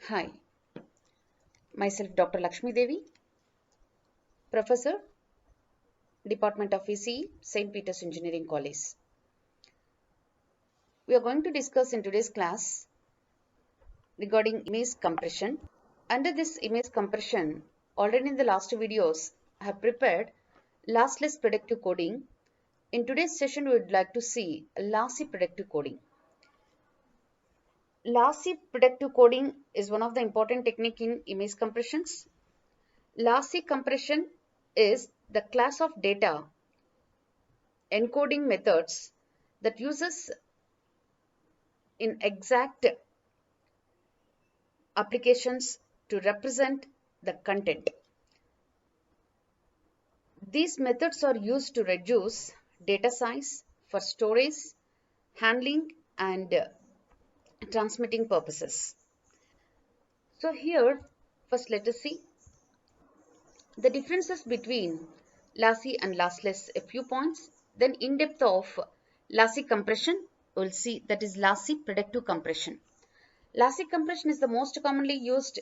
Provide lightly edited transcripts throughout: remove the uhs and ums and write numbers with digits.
Hi, myself Dr. Lakashmi Devi, Professor, Department of ECE, St. Peter's Engineering College. We are going to discuss in today's class regarding image compression. Under this image compression, already in the last videos, I have prepared lossless predictive coding. In today's session, we would like to see lossy predictive coding. Lossy predictive coding is one of the important technique in image compressions. Lossy compression is the class of data encoding methods that uses in exact applications to represent the content. These methods are used to reduce data size for storage, handling, and transmitting purposes. So here, first let us see the differences between lossy and lossless, a few points. Then in depth of lossy compression, we'll see that is lossy predictive compression. Lossy compression is the most commonly used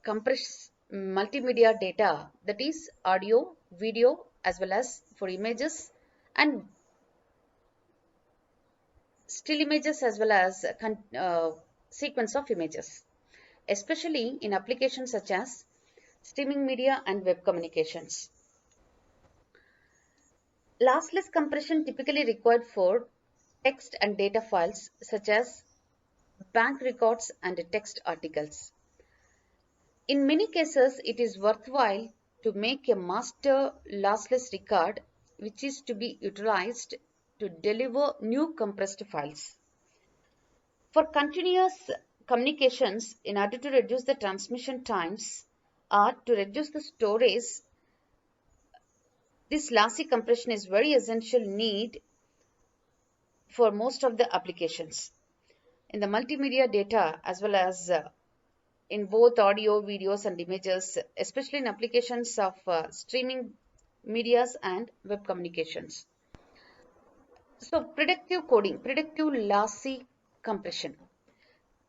compress multimedia data, that is audio, video, as well as for images and still images, as well as sequence of images, especially in applications such as streaming media and web communications. Lossless compression typically required for text and data files such as bank records and text articles. In many cases, it is worthwhile to make a master lossless record which is to be utilized to deliver new compressed files. For continuous communications, in order to reduce the transmission times or to reduce the storage, this lossy compression is very essential need for most of the applications. In the multimedia data, as well as in both audio, videos and images, especially in applications of streaming medias and web communications. So predictive coding, predictive lossy compression.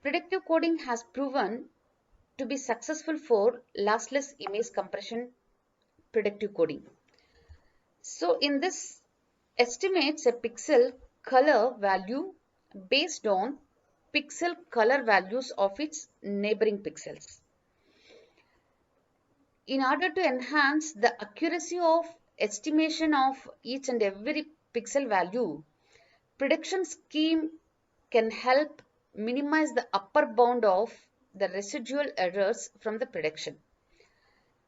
Predictive coding has proven to be successful for lossless image compression predictive coding. So in this estimates a pixel color value based on pixel color values of its neighboring pixels. In order to enhance the accuracy of estimation of each and every pixel value, prediction scheme can help minimize the upper bound of the residual errors from the prediction.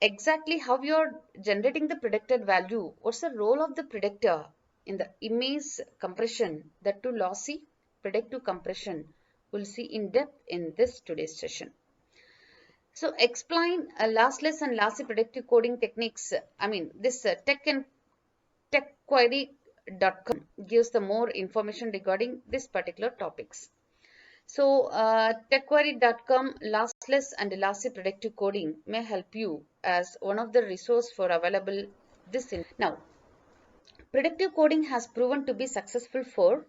Exactly how you are generating the predicted value, what's the role of the predictor in the image compression, that too lossy predictive compression, we'll see in depth in this today's session. So explain lossless and lossy predictive coding techniques. This techquery.com gives the more information regarding this particular topics. So techquery.com lossless and lossy predictive coding may help you as one of the resource for available this. Now, predictive coding has proven to be successful for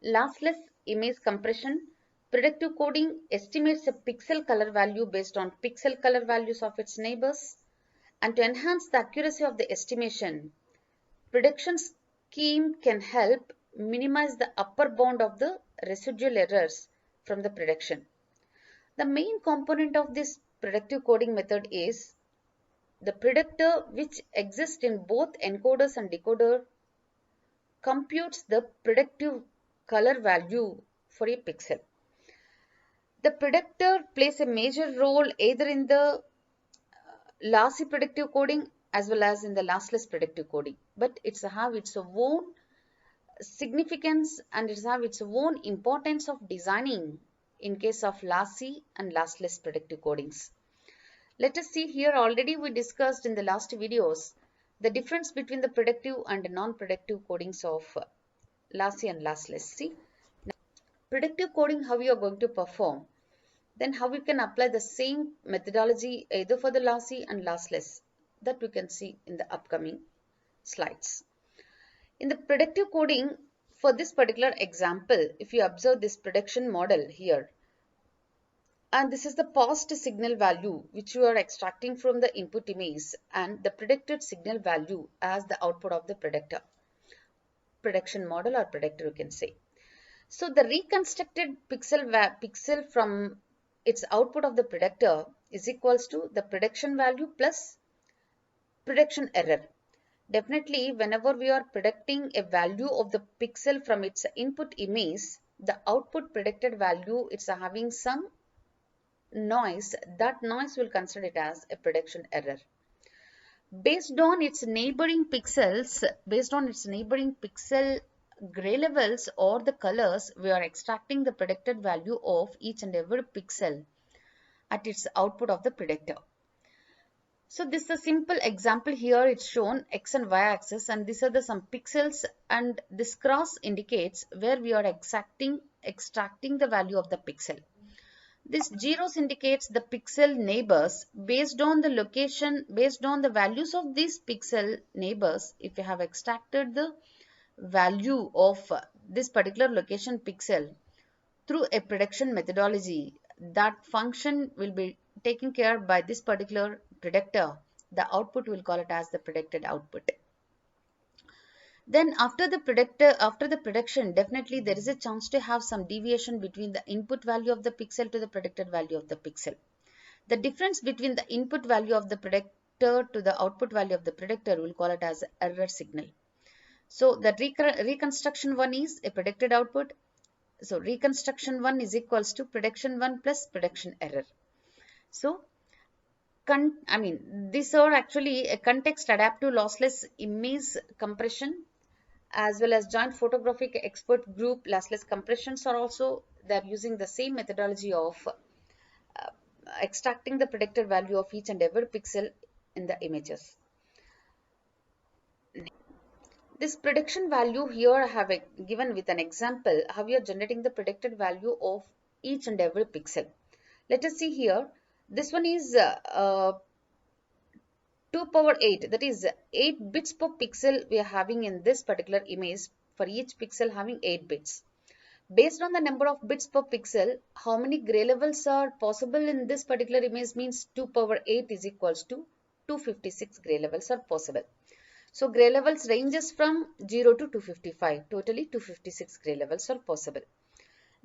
lossless image compression. Predictive coding estimates a pixel color value based on pixel color values of its neighbors, and to enhance the accuracy of the estimation, prediction scheme can help minimize the upper bound of the residual errors from the prediction. The main component of this predictive coding method is the predictor, which exists in both encoders and decoder, computes the predictive color value for a pixel. The predictor plays a major role either in the lossy predictive coding as well as in the lossless predictive coding, but it's have its own significance and it have its own importance of designing in case of lossy and lossless predictive codings. Let us see here, already we discussed in the last videos the difference between the predictive and non-predictive codings of lossy and lossless. See, now, predictive coding, how you are going to perform, then how we can apply the same methodology either for the lossy and lossless, that we can see in the upcoming slides. In the predictive coding, for this particular example, if you observe this prediction model here, And this is the past signal value which you are extracting from the input image and the predicted signal value as the output of the prediction model or predictor, you can say. So the reconstructed pixel from its output of the predictor is equals to the prediction value plus prediction error. Definitely, whenever we are predicting a value of the pixel from its input image, the output predicted value, it's having some noise. That noise will consider it as a prediction error. Based on its neighboring pixel gray levels or the colors, we are extracting the predicted value of each and every pixel at its output of the predictor. So this is a simple example here. It's shown x and y axis, and these are the some pixels, and this cross indicates where we are extracting the value of the pixel. This zeros indicates the pixel neighbors. Based on the location, based on the values of these pixel neighbors, if you have extracted the value of this particular location pixel through a prediction methodology, that function will be taken care by this particular predictor. The output will call it as the predicted output. Then after the prediction, definitely there is a chance to have some deviation between the input value of the pixel to the predicted value of the pixel. The difference between the input value of the predictor to the output value of the predictor will call it as error signal. So the reconstruction one is a predicted output. So reconstruction 1 is equals to prediction 1 plus prediction error. So these are actually a context adaptive lossless image compression as well as joint photographic expert group lossless compressions are also, they're using the same methodology of extracting the predicted value of each and every pixel in the images. This prediction value here I have given with an example how we are generating the predicted value of each and every pixel. Let us see here. This one is 2 power 8, that is 8 bits per pixel we are having in this particular image, for each pixel having 8 bits. Based on the number of bits per pixel, how many gray levels are possible in this particular image means 2 power 8 is equals to 256 gray levels are possible. So gray levels ranges from 0 to 255. Totally 256 gray levels are possible.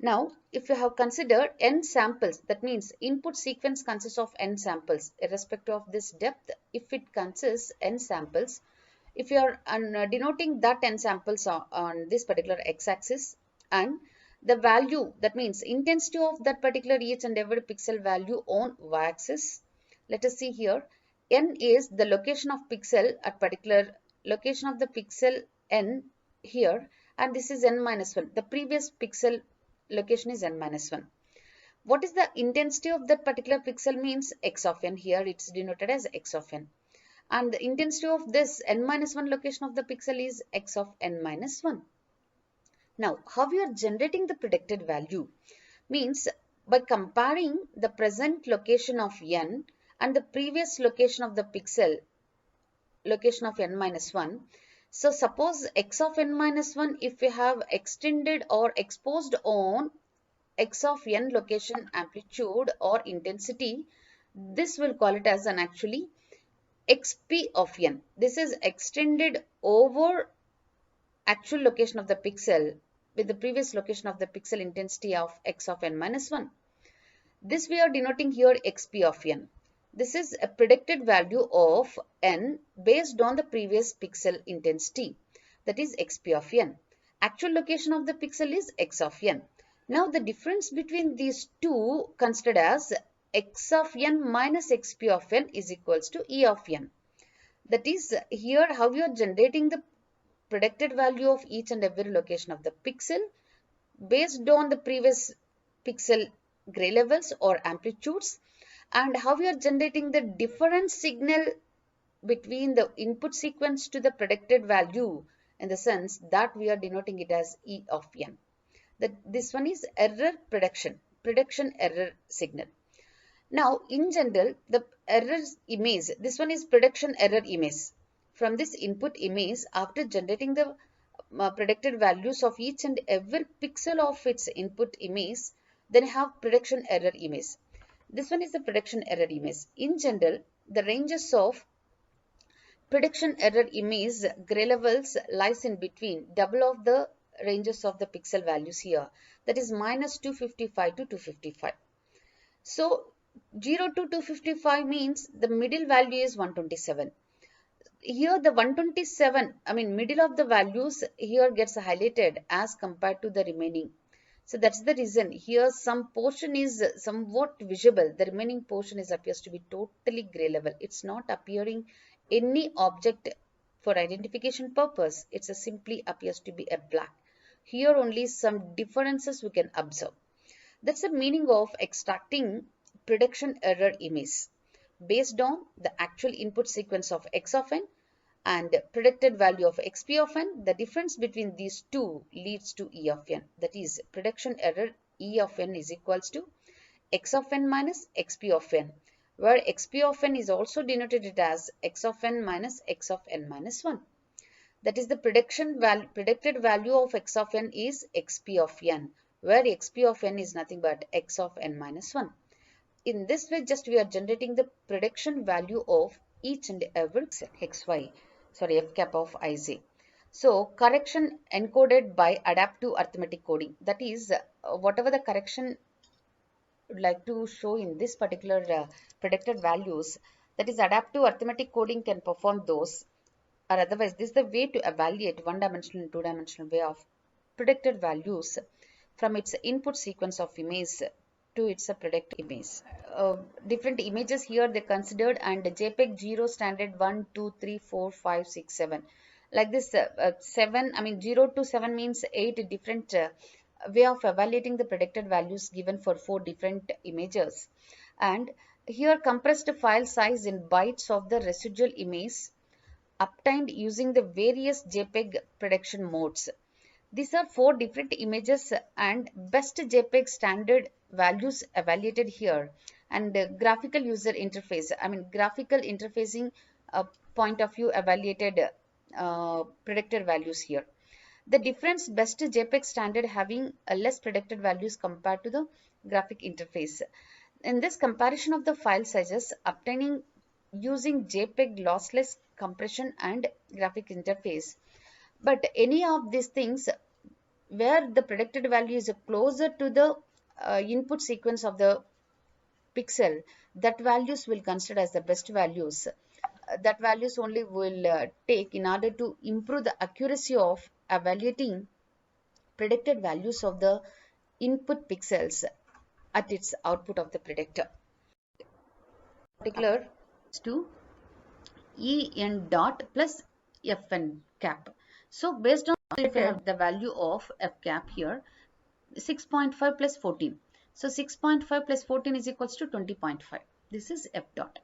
Now, if you have considered n samples, that means input sequence consists of n samples, irrespective of this depth. If it consists n samples, if you are denoting that n samples on this particular x-axis, and the value, that means intensity of that particular each and every pixel value on y-axis. Let us see here. N is the location of pixel at particular location of the pixel n here, and this is n minus 1. The previous pixel location is n minus 1. What is the intensity of that particular pixel means x of n. Here it's denoted as x of n. And the intensity of this n minus 1 location of the pixel is x of n minus 1. Now, how we are generating the predicted value means by comparing the present location of n and the previous location of the pixel location of n minus 1. So suppose x of n minus 1, if we have extended or exposed on x of n location amplitude or intensity, this will call it as an actually xp of n. This is extended over actual location of the pixel with the previous location of the pixel intensity of x of n minus 1. This we are denoting here xp of n. This is a predicted value of n based on the previous pixel intensity, that is xp of n. Actual location of the pixel is x of n. Now the difference between these two considered as x of n minus xp of n is equals to e of n. That is here how we are generating the predicted value of each and every location of the pixel based on the previous pixel gray levels or amplitudes, and how we are generating the difference signal between the input sequence to the predicted value, in the sense that we are denoting it as E of n. This one is error prediction error signal. Now in general, the error image, this one is prediction error image. From this input image, after generating the predicted values of each and every pixel of its input image, then have prediction error image. This one is the prediction error image. In general, the ranges of prediction error image gray levels lies in between double of the ranges of the pixel values here, that is minus 255 to 255. So 0 to 255 means the middle value is 127. Here the 127, I mean middle of the values here gets highlighted as compared to the remaining. So that's the reason here some portion is somewhat visible. The remaining portion is appears to be totally gray level. It's not appearing any object for identification purpose. It's simply appears to be a black. Here only some differences we can observe. That's the meaning of extracting prediction error image based on the actual input sequence of x of n and predicted value of xp of n. The difference between these two leads to e of n. That is, prediction error e of n is equals to x of n minus xp of n, where xp of n is also denoted as x of n minus x of n minus 1. That is, the predicted value of x of n is xp of n, where xp of n is nothing but x of n minus 1. In this way, just we are generating the prediction value of each and every f cap of iz. So correction encoded by adaptive arithmetic coding, that is whatever the correction would like to show in this particular predicted values, that is adaptive arithmetic coding can perform those, or otherwise this is the way to evaluate one-dimensional and two-dimensional way of predicted values from its input sequence of image to its predicted image. Different images here they considered, and JPEG 0 standard 1, 2, 3, 4, 5, 6, 7. Like this 7, I mean 0 to 7 means 8 different way of evaluating the predicted values given for 4 different images. And here compressed file size in bytes of the residual image obtained using the various JPEG prediction modes. These are 4 different images and best JPEG standard values evaluated here, and graphical user interface, I mean graphical interfacing point of view evaluated predicted values here. The difference best JPEG standard having less predicted values compared to the graphic interface. In this comparison of the file sizes obtaining using JPEG lossless compression and graphic interface. But any of these things where the predicted value is closer to the input sequence of the pixel, that values will consider as the best values. That values only will take in order to improve the accuracy of evaluating predicted values of the input pixels at its output of the predictor. Particular to en dot plus fn cap. So based on if you have the value of f cap here 6.5 plus 14. So 6.5 plus 14 is equals to 20.5. This is f dot.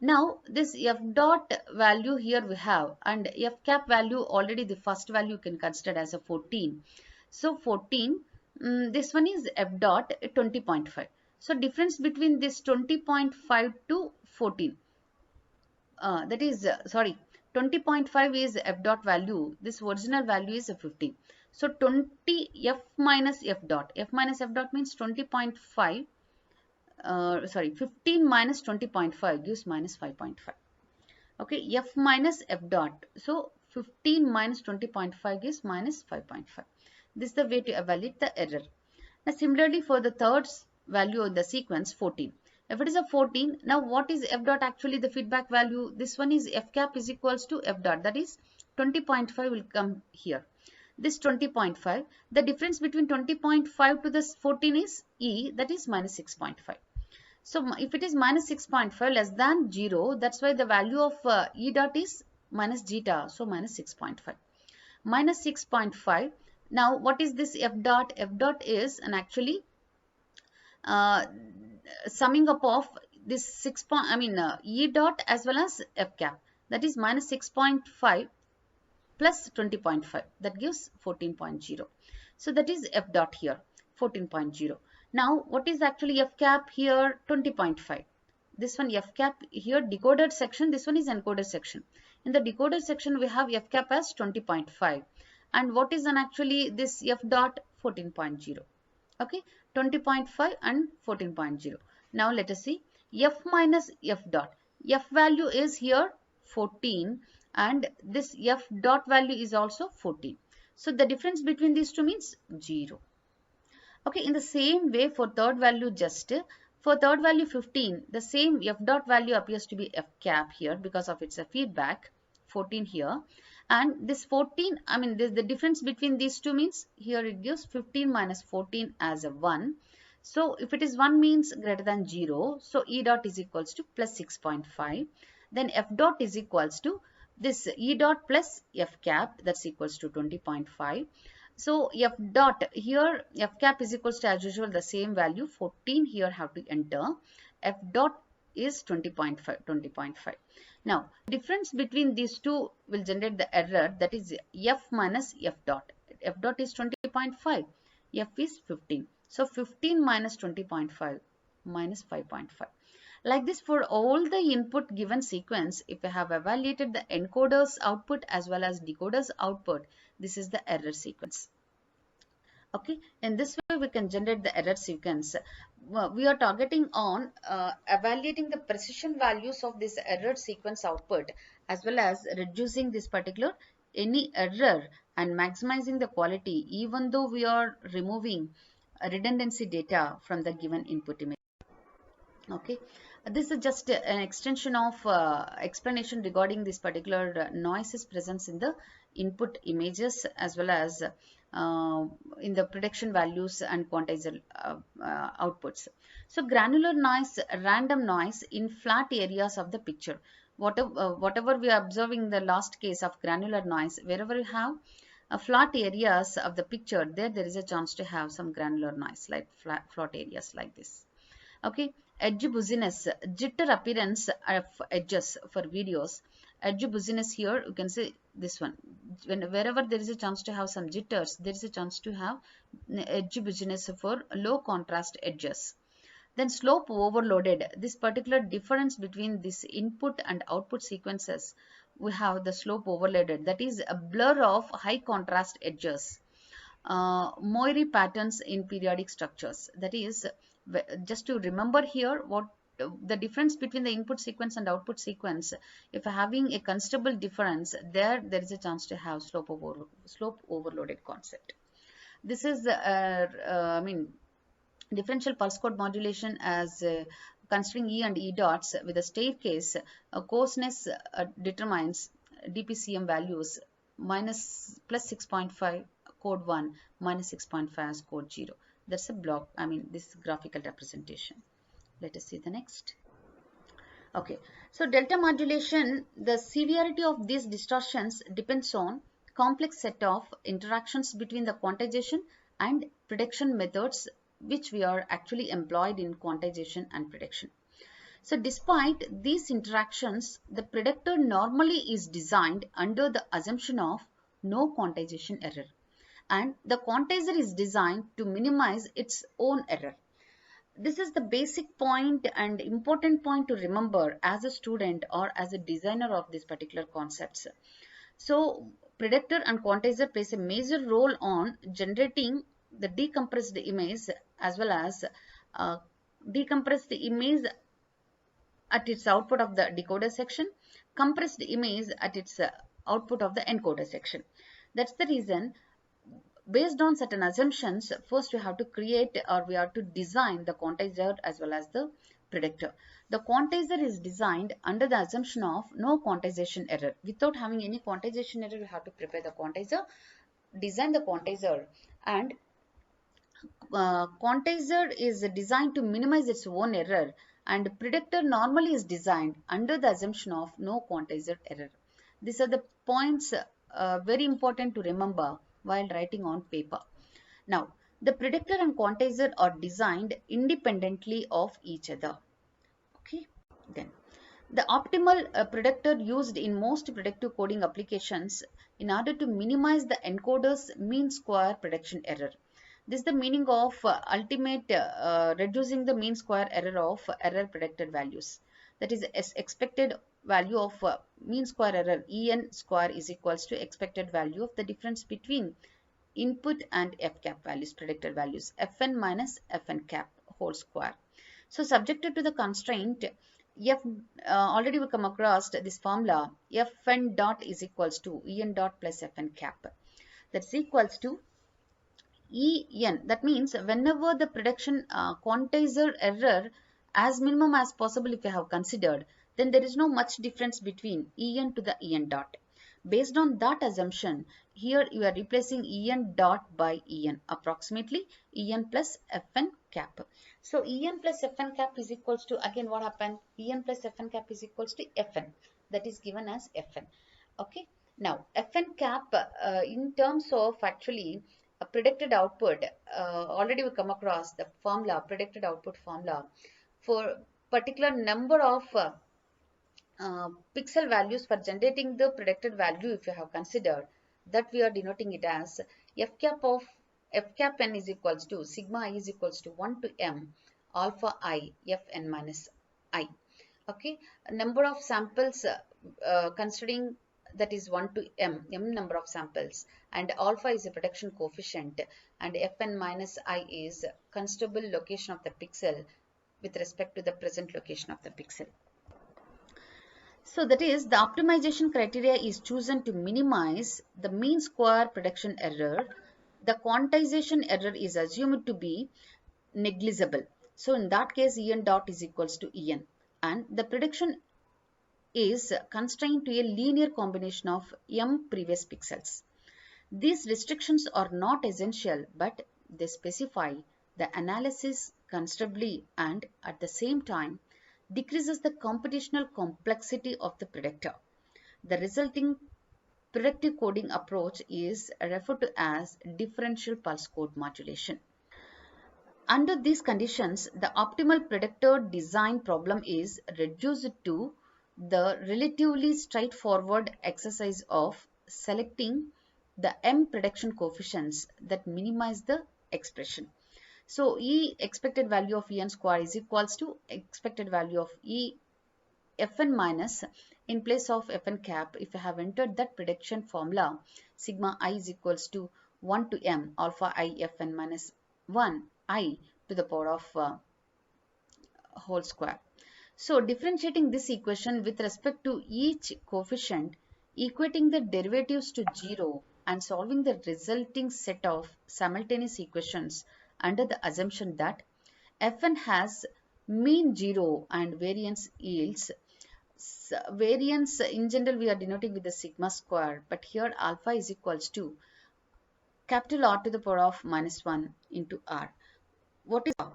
Now this f dot value here we have, and f cap value already the first value you can consider as a 14. So 14, this one is f dot 20.5. So difference between this 20.5 to 14. That is, sorry, 20.5 is f dot value. This original value is 15. So 20 f minus f dot. F minus f dot means 20.5. Sorry, 15 minus 20.5 gives minus 5.5. Okay, f minus f dot. So 15 minus 20.5 gives minus 5.5. This is the way to evaluate the error. Now similarly for the third value of the sequence 14. If it is a 14, now what is f dot actually the feedback value? This one is f cap is equals to f dot, that is 20.5 will come here. This 20.5, the difference between 20.5 to this 14 is e, that is minus 6.5. So if it is minus 6.5 less than 0, that's why the value of e dot is minus zeta, so minus 6.5. Minus 6.5. Now what is this f dot? F dot is an actually summing up of this 6 point, I mean e dot as well as f cap, that is minus 6.5 plus 20.5, that gives 14.0. So that is f dot here 14.0. Now what is actually f cap here? 20.5. This one f cap here decoded section, this one is encoded section. In the decoded section we have f cap as 20.5, and what is an actually this f dot? 14.0. Okay, 20.5 and 14.0. Now let us see f minus f dot. F value is here 14 and this f dot value is also 14. So the difference between these two means 0. Okay, in the same way for third value for third value 15, the same f dot value appears to be f cap here because of its a feedback 14 here. And this 14, I mean the difference between these two means here it gives 15 minus 14 as a 1. So if it is 1 means greater than 0, so E dot is equals to plus 6.5. Then F dot is equals to this E dot plus F cap, that's equals to 20.5. So F dot here, F cap is equals to as usual the same value 14 here have to enter. F dot is 20.5, 20.5. Now difference between these two will generate the error, that is F minus F dot. F dot is 20.5, F is 15. So 15 minus 20.5 minus 5.5. Like this for all the input given sequence, if I have evaluated the encoder's output as well as decoder's output, this is the error sequence. Okay, in this way we can generate the error sequence. We are targeting on evaluating the precision values of this error sequence output as well as reducing this particular any error and maximizing the quality even though we are removing redundancy data from the given input image. Okay, this is just an extension of explanation regarding this particular noises presence in the input images as well as in the prediction values and quantizer outputs. So granular noise, random noise in flat areas of the picture. Whatever we are observing in the last case of granular noise, wherever you have flat areas of the picture, there is a chance to have some granular noise like flat areas like this. Okay, edge busyness, jitter appearance of edges for videos. Edge busyness here, you can say this one. Wherever there is a chance to have some jitters, there is a chance to have edge busyness for low contrast edges. Then slope overloaded, this particular difference between this input and output sequences, we have the slope overloaded, that is a blur of high contrast edges. Moire patterns in periodic structures, that is just to remember here what the difference between the input sequence and output sequence. If having a considerable difference, there is a chance to have slope overloaded concept. This is I mean differential pulse code modulation as considering E and E dots with a staircase. Coarseness determines DPCM values minus plus 6.5 code 1 minus 6.5 as code 0. That's a block, I mean this graphical representation. Let us see the next. Okay, so delta modulation, the severity of these distortions depends on complex set of interactions between the quantization and prediction methods which we are actually employed in quantization and prediction. So despite these interactions, the predictor normally is designed under the assumption of no quantization error, and the quantizer is designed to minimize its own error. This is the basic point and important point to remember as a student or as a designer of these particular concepts. So predictor and quantizer plays a major role on generating the decompressed image as well as decompressed image at its output of the decoder section, compressed image at its output of the encoder section. That's the reason, based on certain assumptions, first we have to create or we have to design the quantizer as well as the predictor. The quantizer is designed under the assumption of no quantization error. Without having any quantization error, we have to prepare the quantizer, design the quantizer, and quantizer is designed to minimize its own error, and predictor normally is designed under the assumption of no quantizer error. These are the points very important to remember while writing on paper. Now, the predictor and quantizer are designed independently of each other. Okay, then the optimal predictor used in most predictive coding applications in order to minimize the encoder's mean square prediction error. This is the meaning of ultimate reducing the mean square error of error predicted values. That is expected value of mean square error En square is equals to expected value of the difference between input and f cap values, predicted values, fn minus fn cap whole square. So subjected to the constraint, f already we come across this formula, fn dot is equals to en dot plus fn cap. That's equals to En. That means whenever the prediction quantizer error as minimum as possible if you have considered, then there is no much difference between En to the En dot. Based on that assumption, here you are replacing En dot by En, approximately En plus Fn cap. So En plus Fn cap is equals to, again what happened? En plus Fn cap is equals to Fn. That is given as Fn. Okay. Now Fn cap in terms of actually a predicted output, already we come across the formula, predicted output formula for particular number of pixel values for generating the predicted value. If you have considered that, we are denoting it as f cap of f cap n is equals to sigma I is equals to 1 to m alpha I fn minus I. Okay, number of samples considering that is 1 to m number of samples, and alpha is a prediction coefficient, and fn minus I is considerable location of the pixel with respect to the present location of the pixel. So that is, the optimization criteria is chosen to minimize the mean square prediction error. The quantization error is assumed to be negligible. So in that case, En dot is equals to En, and the prediction is constrained to a linear combination of m previous pixels. These restrictions are not essential, but they specify the analysis considerably and at the same time decreases the computational complexity of the predictor. The resulting predictive coding approach is referred to as differential pulse code modulation. Under these conditions, the optimal predictor design problem is reduced to the relatively straightforward exercise of selecting the m prediction coefficients that minimize the expression. So E expected value of En square is equals to expected value of E Fn minus, in place of Fn cap, if I have entered that prediction formula, sigma I is equals to 1 to m alpha I Fn minus 1 I to the power of whole square. So differentiating this equation with respect to each coefficient, equating the derivatives to 0 and solving the resulting set of simultaneous equations under the assumption that Fn has mean 0 and variance yields. Variance in general we are denoting with the sigma square, but here alpha is equals to capital R to the power of minus 1 into R. What is R?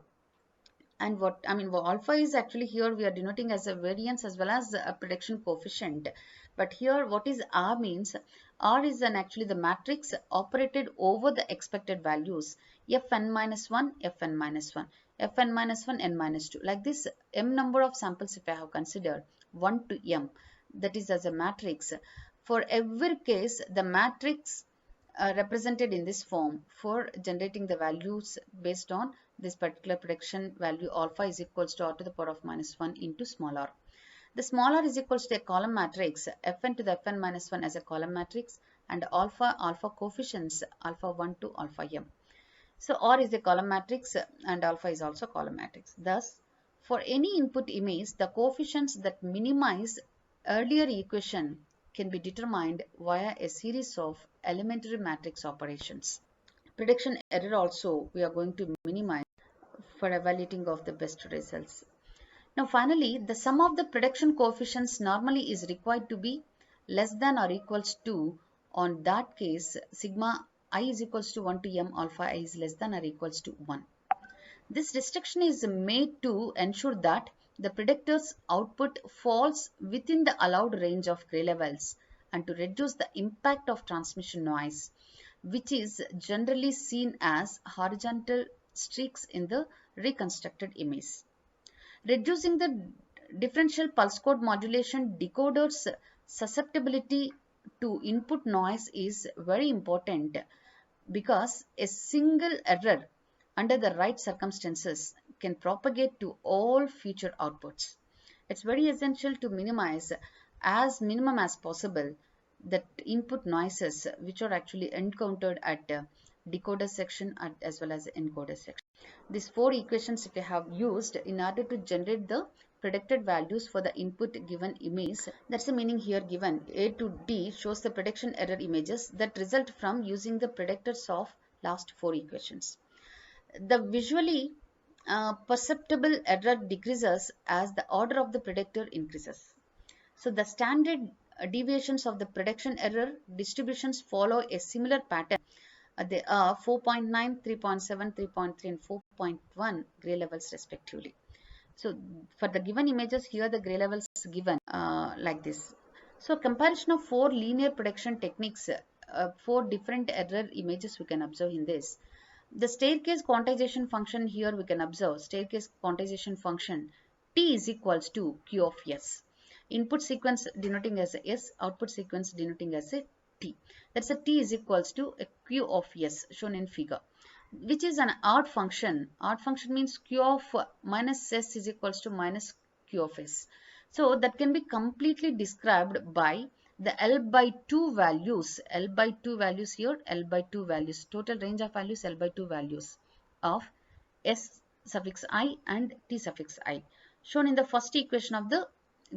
And what I mean, alpha is actually here we are denoting as a variance as well as a prediction coefficient. But here what is R means? R is an actually the matrix operated over the expected values fn minus 1, fn minus 1, fn minus 1, n minus 2. Like this, m number of samples if I have considered 1 to m, that is as a matrix. For every case, the matrix represented in this form for generating the values based on this particular prediction value alpha is equals to R to the power of minus 1 into small r. The small r is equals to a column matrix fn to the fn minus 1 as a column matrix, and alpha coefficients alpha 1 to alpha m. So R is a column matrix and alpha is also column matrix. Thus, for any input image, the coefficients that minimize earlier equation can be determined via a series of elementary matrix operations. Prediction error also we are going to minimize for evaluating of the best results. Now finally, the sum of the prediction coefficients normally is required to be less than or equals to, on that case, sigma I is equals to 1 to m alpha I is less than or equals to 1. This restriction is made to ensure that the predictor's output falls within the allowed range of gray levels and to reduce the impact of transmission noise, which is generally seen as horizontal streaks in the reconstructed image. Reducing the differential pulse code modulation decoder's susceptibility to input noise is very important, because a single error under the right circumstances can propagate to all future outputs. It's very essential to minimize as minimum as possible the input noises which are actually encountered at decoder section as well as the encoder section. These four equations we have used in order to generate the predicted values for the input given image. That's the meaning here given. A to D shows the prediction error images that result from using the predictors of last four equations. The visually perceptible error decreases as the order of the predictor increases. So the standard deviations of the prediction error distributions follow a similar pattern. They are 4.9, 3.7, 3.3 and 4.1 gray levels respectively. So for the given images here the gray levels given like this. So comparison of four linear prediction techniques, four different error images we can observe in this. The staircase quantization function here we can observe staircase quantization function T is equals to Q of S. Input sequence denoting as a S, output sequence denoting as a T. That's a T is equals to a Q of S shown in figure, which is an odd function. Odd function means Q of minus S is equals to minus Q of S. So that can be completely described by the L by 2 values. L by 2 values here, L by 2 values. Total range of values, L by 2 values of S suffix I and T suffix I. Shown in the first equation of the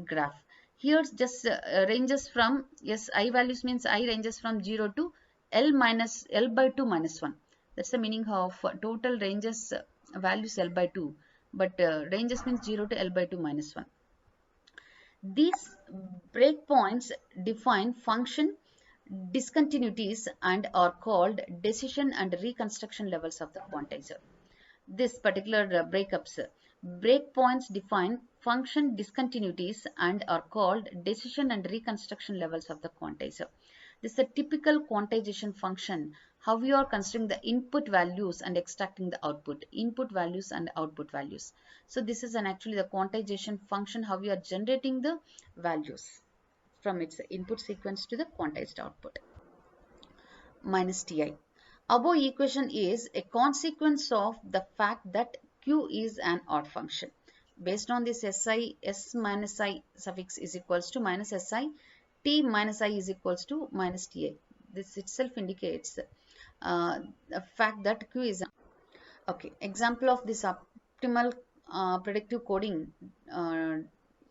graph. Here just ranges from, yes, I values means I ranges from 0 to L minus L by 2 minus 1. That's the meaning of total ranges values L by 2. But ranges means 0 to L by 2 minus 1. These breakpoints define function discontinuities and are called decision and reconstruction levels of the quantizer. This particular breakpoints define function discontinuities and are called decision and reconstruction levels of the quantizer. This is a typical quantization function, how we are considering the input values and extracting the output, input values and output values. So this is actually the quantization function, how we are generating the values from its input sequence to the quantized output. Minus Ti. Above equation is a consequence of the fact that Q is an odd function. Based on this Si, S minus I suffix is equals to minus Si, T minus I is equals to minus Ti. This itself indicates the fact that Q is an. Okay, example of this optimal predictive coding,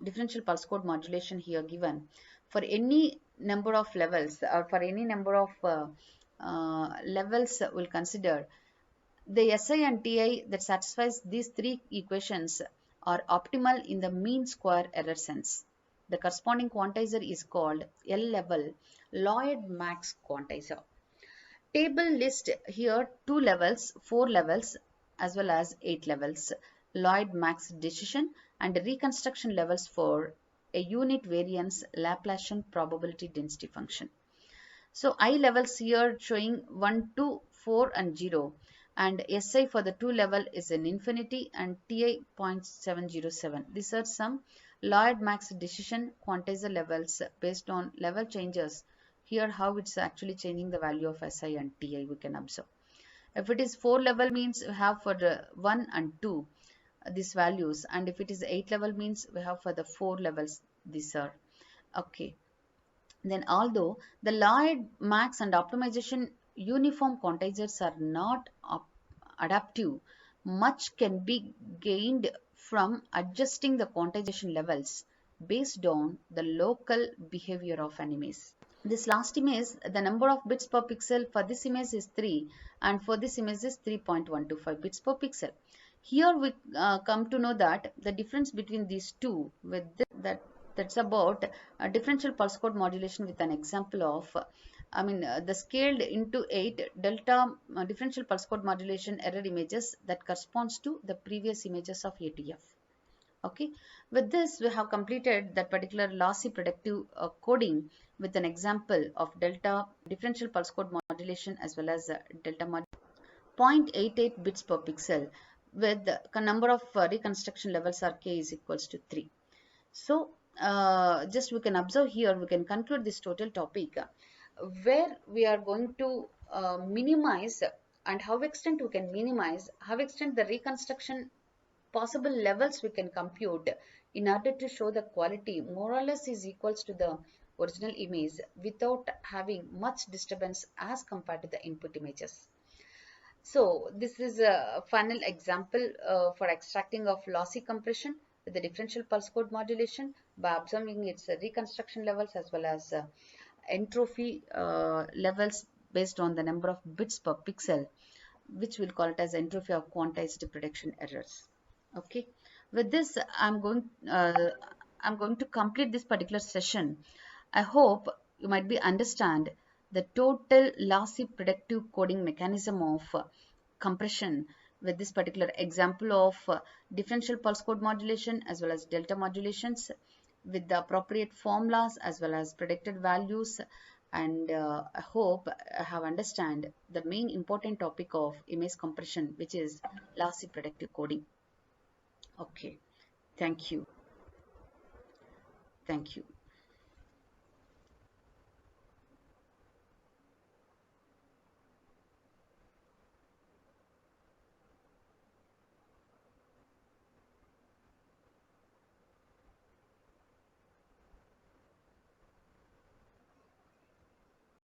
differential pulse code modulation here given. For any number of levels or for any number of levels we'll consider, the Si and Ti that satisfies these three equations are optimal in the mean square error sense. The corresponding quantizer is called L-level Lloyd max quantizer. Table list here 2 levels, 4 levels as well as 8 levels. Lloyd max decision and reconstruction levels for a unit variance Laplacian probability density function. So I levels here showing 1, 2, 4 and 0, and Si for the 2 level is an infinity and Ti 0.707. These are some Lloyd max decision quantizer levels based on level changes. Here how it's actually changing the value of Si and Ti we can observe. If it is 4 level means we have for the 1 and 2 these values, and if it is 8 level means we have for the 4 levels these are. Okay. Then although the Lloyd max and optimization uniform quantizers are not adaptive, much can be gained from adjusting the quantization levels based on the local behavior of an image. This last image, the number of bits per pixel for this image is 3 and for this image is 3.125 bits per pixel. Here we come to know that the difference between these two with that's about differential pulse code modulation with an example of the scaled into 8 delta differential pulse code modulation error images that corresponds to the previous images of ATF. Okay, with this we have completed that particular lossy predictive coding with an example of delta differential pulse code modulation as well as delta 0.88 bits per pixel with the number of reconstruction levels are k is equals to 3. So just we can observe here, we can conclude this total topic where we are going to minimize and how extent we can minimize, how extent the reconstruction possible levels we can compute in order to show the quality more or less is equals to the original image without having much disturbance as compared to the input images. So this is a final example for extracting of lossy compression with the differential pulse code modulation by observing its reconstruction levels as well as entropy levels based on the number of bits per pixel, which we'll call it as entropy of quantized prediction errors. Okay, with this I'm going to complete this particular session. I hope you might be understand the total lossy predictive coding mechanism of compression with this particular example of differential pulse code modulation as well as delta modulations with the appropriate formulas as well as predicted values. And I hope I have understand the main important topic of image compression, which is lossy predictive coding. Okay, thank you. Thank you.